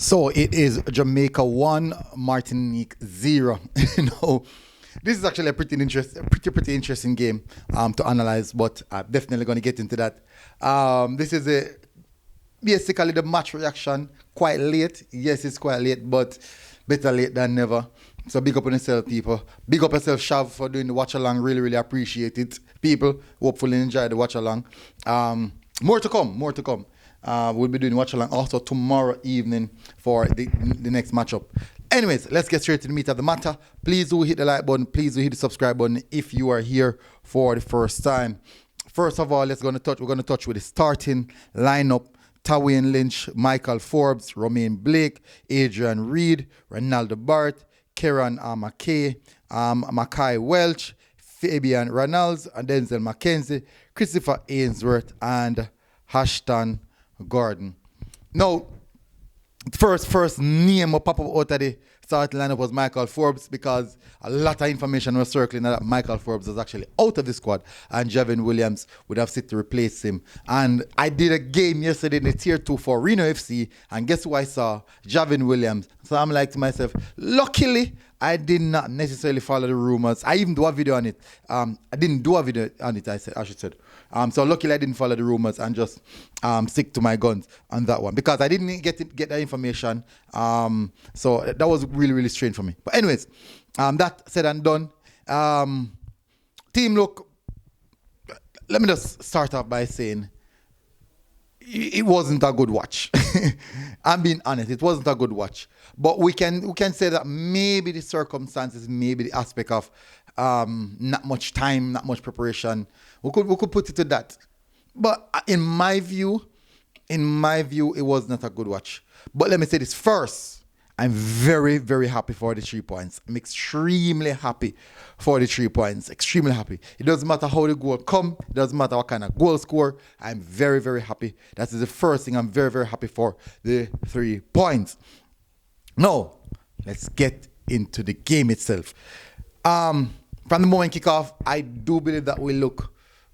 So it is Jamaica 1, Martinique 0. This is actually a pretty interesting game to analyze, but I'm definitely going to get into that. This is basically the match reaction, quite late. Yes, it's quite late, but better late than never. So big up on yourself, people. Big up yourself, Shav, for doing the watch along. Really, really appreciate it. People, hopefully enjoy the watch along. More to come. We'll be doing watch along also tomorrow evening for the next matchup. Anyways, let's get straight to the meat of the matter. Please do hit the like button. Please do hit the subscribe button if you are here for the first time. First of all, we're going to touch with the starting lineup. Tawain Lynch, Michael Forbes, Romain Blake, Adrian Reed, Ronaldo Bart, Kieran McKay, Mackay Welch, Fabian Reynolds, and Denzel McKenzie, Christopher Ainsworth, and Ashton Gordon. Now, first name will pop up out of the starting lineup was Michael Forbes, because a lot of information was circling that Michael Forbes was actually out of the squad and Javin Williams would have sit to replace him. And I did a game yesterday in the Tier 2 for Reno FC, and guess who I saw? Javin Williams. So I'm like to myself, luckily I did not necessarily follow the rumors. I even do a video on it. I didn't do a video on it, I should say. So luckily I didn't follow the rumors and just stick to my guns on that one, because I didn't get that information. So that was really, really strange for me. But anyways, that said and done. Team look, let me just start off by saying it wasn't a good watch. I'm being honest, it wasn't a good watch. But we can say that maybe the circumstances, maybe the aspect of not much time, not much preparation, we could put it to that. But in my view, it was not a good watch. But let me say this first. I'm very, very happy for the 3 points. I'm extremely happy for the 3 points. Extremely happy. It doesn't matter how the goal come. It doesn't matter what kind of goal score. I'm very, very happy. That is the first thing. I'm very, very happy for the 3 points. Now, let's get into the game itself. From the moment kickoff, I do believe that we look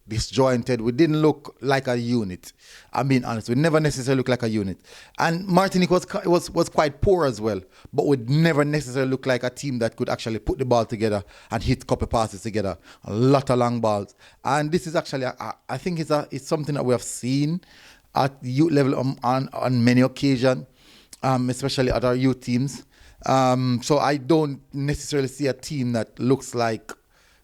disjointed. We didn't look like a unit. I'm being honest. We never necessarily look like a unit. And Martinique was quite poor as well. But we never necessarily look like a team that could actually put the ball together and hit a couple passes together. A lot of long balls. And this is actually, I think it's something that we have seen at youth level on many occasions, especially at our youth teams. So I don't necessarily see a team that looks like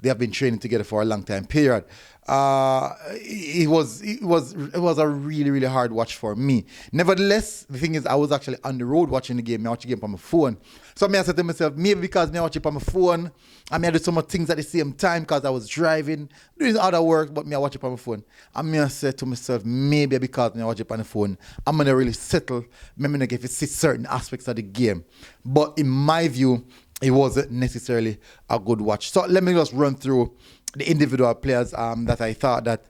they have been training together for a long time period. It was a really, really hard watch for me. Nevertheless, the thing is, I was actually on the road watching the game. I watched the game on my phone. So I said to myself, maybe because I watch it on my phone, I did some more things at the same time because I was driving, doing other work, but I watch it on my phone. I said to myself, maybe because I watch it on the phone, I'm going to really settle. I'm going to see certain aspects of the game. But in my view, it wasn't necessarily a good watch. So let me just run through the individual players that I thought that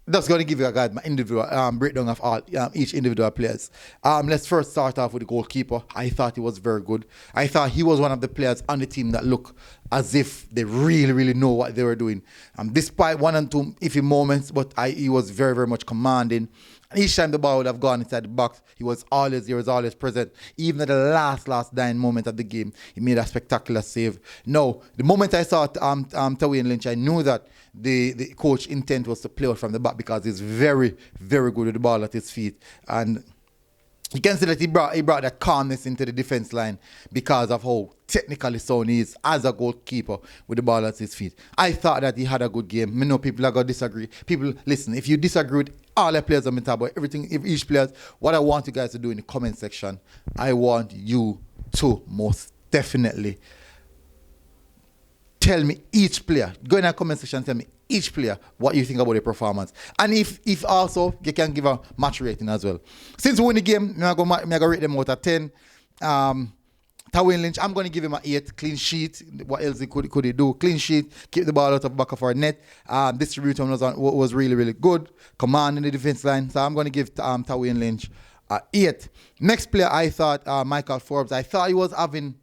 that's going to give you guys my individual breakdown of all each individual players. Let's first start off with the goalkeeper. I thought he was very good. I thought he was one of the players on the team that looked as if they really, really know what they were doing. Despite one and two iffy moments, but he was very, very much commanding. Each time the ball would have gone inside the box, he was always present. Even at the last dying moment of the game, he made a spectacular save. No, the moment I saw Tawain Lynch, I knew that the coach intent was to play out from the back, because he's very, very good with the ball at his feet. And you can see that he brought that calmness into the defense line because of how technically sound he is as a goalkeeper with the ball at his feet. I thought that he had a good game. I know people are going to disagree. People, listen, if you disagree with all the players on the table, each player, what I want you guys to do in the comment section, I want you to most definitely tell me each player. Go in the comment section and tell me each player what you think about the performance. And if also you can give a match rating as well. Since we win the game, I'm going to rate them out of 10. Tawain Lynch, I'm going to give him an 8. Clean sheet. What else could he do? Clean sheet. Keep the ball out of the back of our net. Distribution was really, really good. Command in the defense line. So I'm going to give Tawain Lynch an 8. Next player, I thought Michael Forbes. I thought he was having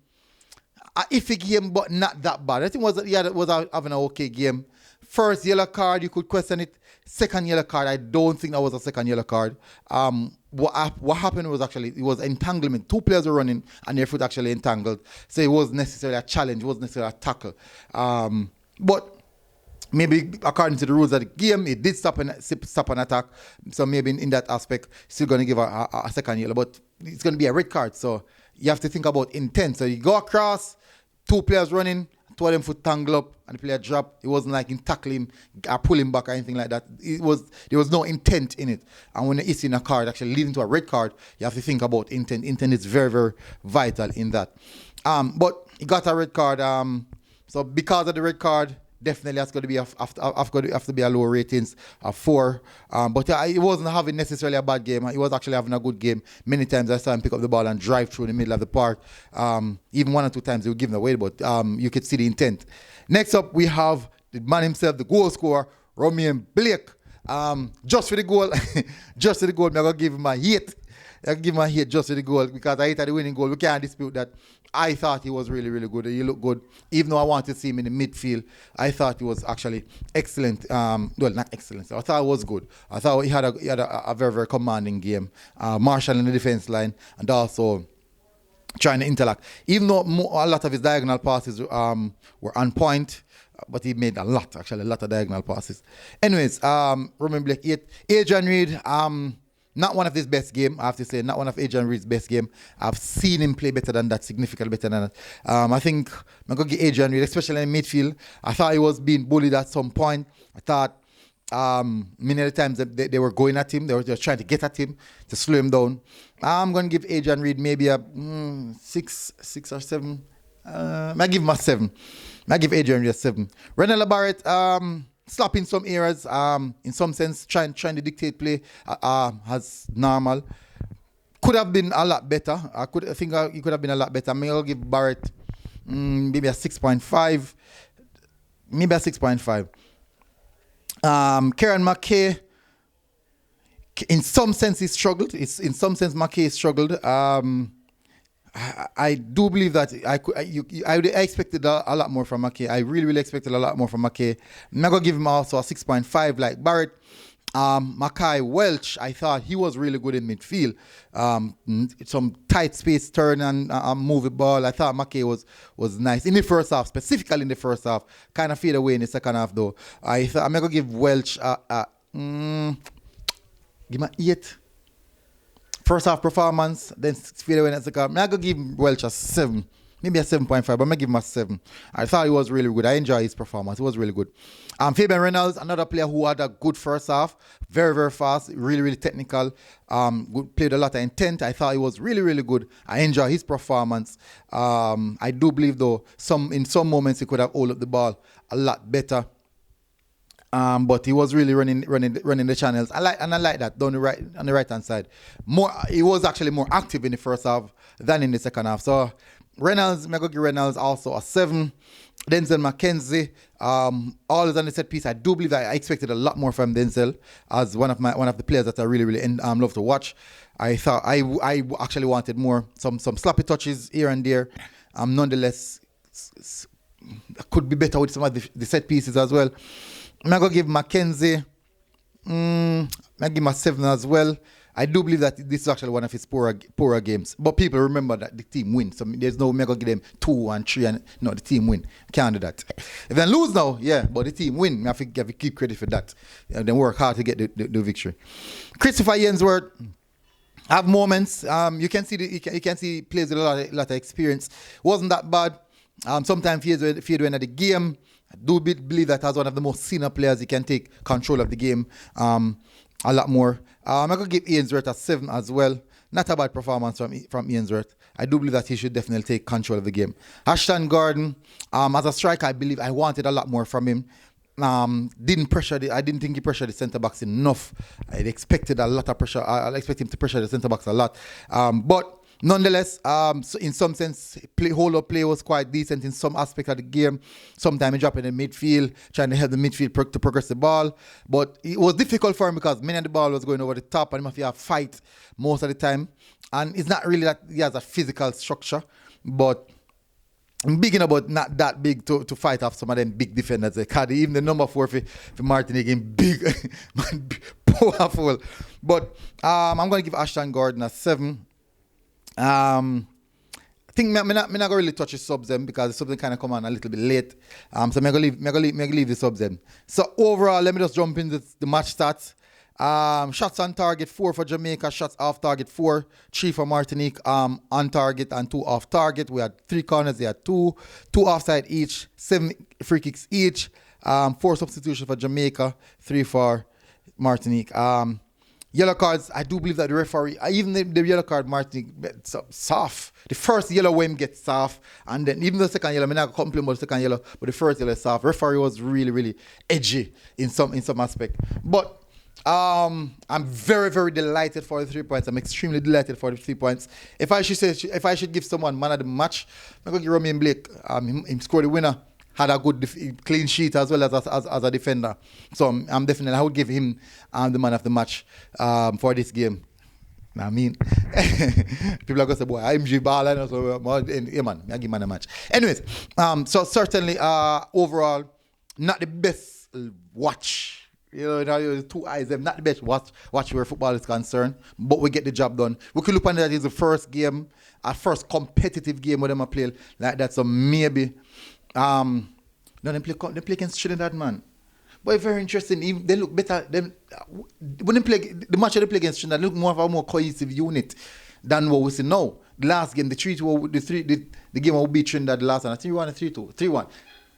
an iffy game, but not that bad. I think he was having an okay game. First yellow card, you could question it. Second yellow card, I don't think that was a second yellow card. What happened was actually, it was entanglement. Two players were running and their foot actually entangled. So it wasn't necessarily a challenge, it wasn't necessarily a tackle. But maybe according to the rules of the game, it did stop an attack. So maybe in that aspect, still going to give a second yellow. But it's going to be a red card. So you have to think about intent. So you go across, two players running, two of them foot tangle up, and the player drop. It wasn't like him tackle him or pull him back or anything like that. There was no intent in it. And when it's in a card, actually leading to a red card, you have to think about intent. Intent is very, very vital in that. But he got a red card. So because of the red card, definitely that's going to be have to be a lower ratings of 4. But he wasn't having necessarily a bad game. He was actually having a good game. Many times I saw him pick up the ball and drive through the middle of the park. Even 1 or 2 times he would give it away, but you could see the intent. Next up, we have the man himself, the goal scorer, Romain Blake. Just for the goal, I'm going to give him a 8. I give him a hit just for the goal because I hit the winning goal. We can't dispute that. I thought he was really, really good. He looked good. Even though I wanted to see him in the midfield, I thought he was actually excellent. Well, not excellent. I thought it was good. I thought he had a very, very commanding game. Marshall in the defense line and also trying to interact. Even though a lot of his diagonal passes were on point, but he made a lot of diagonal passes. Anyways, Romain Blake 8. Adrian Reid, not one of his best game, I have to say. Not one of Adrian Reid's best game. I've seen him play better than that, significantly better than that. I think I'm going to give Adrian Reid, especially in midfield. I thought he was being bullied at some point. I thought many of the times they were going at him. They were trying to get at him to slow him down. I'm going to give Adrian Reid maybe a 6 or 7. I give him a 7. I give Adrian Reid a 7. Renella Barrett, slapping some areas, in some sense, trying to dictate play as normal. Could have been a lot better. I think he could have been a lot better. I'll give Barrett maybe a 6.5. Maybe a 6.5. Kieran McKay, in some sense, he struggled. In some sense, McKay struggled. I do believe that I expected a lot more from McKay. I really, really expected a lot more from McKay. I'm going to give him also a 6.5 like Barrett. Mackay Welch, I thought he was really good in midfield. Some tight space turn and move the ball. I thought McKay was nice in the first half, specifically in the first half. Kind of fade away in the second half though. I'm going to give Welch give him an 8. First half performance, then fade away in the second half. I'm going to give Welch a 7. Maybe a 7.5, but I'm going to give him a 7. I thought he was really good. I enjoyed his performance. It was really good. Fabian Reynolds, another player who had a good first half. Very, very fast. Really, really technical. Played a lot of intent. I thought he was really, really good. I enjoyed his performance. I do believe, though, in some moments he could have held up the ball a lot better. But he was really running the channels. I like that on the right hand side. He was actually more active in the first half than in the second half. So Reynolds, I'm gonna give Reynolds also a 7. Denzel McKenzie, all is on the set piece. I do believe that I expected a lot more from Denzel as one of the players that I really, really love to watch. I thought I actually wanted more, some sloppy touches here and there. Nonetheless, could be better with some of the set pieces as well. I'm going to give Mackenzie, I give him a 7 as well. I do believe that this is actually one of his poorer games. But people remember that the team win. So there's no, I'm going to give them 2 and 3. No, the team win. Can't do that. If they lose now, yeah, but the team win. I have to keep credit for that. And then work hard to get the victory. Christopher Yensworth have moments. You can see you can see he plays with a lot of experience. Wasn't that bad. Sometimes he had win at the game. I do believe that as one of the most senior players, he can take control of the game a lot more. I'm going to give Ainsworth a 7 as well. Not a bad performance from Ainsworth. I do believe that he should definitely take control of the game. Ashton Gordon, as a striker, I believe I wanted a lot more from him. I didn't think he pressured the centre-backs enough. I expected a lot of pressure. I expect him to pressure the centre-backs a lot. But nonetheless, so in some sense, hold-up play was quite decent in some aspect of the game. Sometimes he dropped in the midfield, trying to help the midfield to progress the ball. But it was difficult for him because many of the ball was going over the top and he must have to fight most of the time. And it's not really that he has a physical structure, but I'm big enough, but not that big to fight off some of them big defenders. Because even the number 4 for Martinique in big, man, powerful. But I'm going to give Ashton Gordon a 7. I think I'm not going to really touch the subs them because the subs them kind of come on a little bit late. So I'm going to leave the subs them. So overall, let me just jump into the match stats. Shots on target 4 for Jamaica, shots off target 4, 3 for Martinique on target and 2 off target. We had 3 corners, they had 2 offside each, 7 free kicks each, 4 substitutions for Jamaica, 3 for Martinique. Yellow cards, I do believe that the referee, even the yellow card, Martinique, soft. The first yellow when gets soft, and then even the second yellow, I'm not complaining about the second yellow, but the first yellow is soft. Referee was really, really edgy in some aspect. But I'm very, very delighted for the 3 points. I'm extremely delighted for the 3 points. If I should give someone man of the match, I'm going to give Romain Blake. He scored the winner, had a good clean sheet as well as a defender. So I'm definitely, I would give him the man of the match for this game. I mean, people are going to say, boy, I'm G Ball, and so, yeah, man, I give man a match. Anyways, so certainly, overall, not the best watch. You know, 2 eyes, they're not the best watch where football is concerned, but we get the job done. We could look on that as the first game, our first competitive game with them a play like that. So maybe, no, they play against Trinidad, man. But it's very interesting. They look better. When they play the match they play against Trinidad, they look more of a more cohesive unit than what we see now. The last game, the game will beat Trinidad the last one. 3-1 and 3-2, 3-1.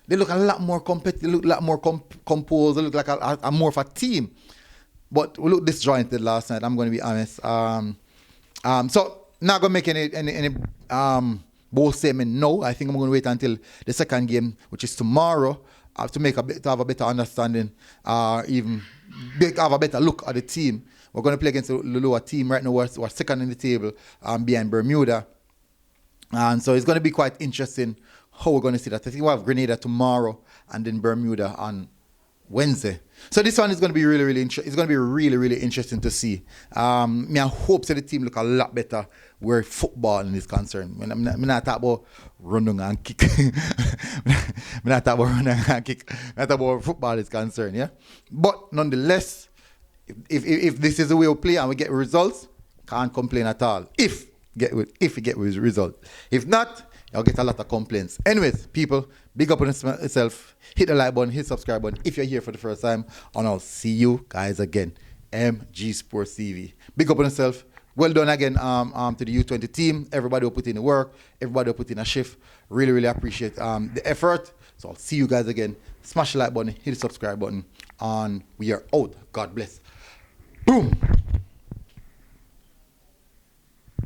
They look a lot more competitive, they look a lot more composed, they look like a more of a team. But we look disjointed last night, I'm going to be honest. So, not going to make any bold statement, no. I think I'm going to wait until the second game, which is tomorrow, to have a better understanding, even have a better look at the team. We're going to play against the lower team right now. We're second in the table behind Bermuda. And so it's going to be quite interesting how we're going to see that. I think we'll have Grenada tomorrow and then Bermuda on Wednesday. So this one is going to be really, really interesting. It's going to be really, really interesting to see. I hope that the team look a lot better where football is concerned. I'm not talking about running and kick. I'm not talking about running and kick. I'm talking about where football is concerned, yeah? But nonetheless, if this is the way we play and we get results, can't complain at all. If we get results. If not, you'll get a lot of complaints. Anyways, people, big up on yourself. Hit the like button, hit the subscribe button if you're here for the first time. And I'll see you guys again. MG Sports TV. Big up on yourself. Well done again to the U20 team. Everybody will put in the work. Everybody will put in a shift. Really, really appreciate the effort. So I'll see you guys again. Smash the like button, hit the subscribe button. And we are out. God bless. Boom.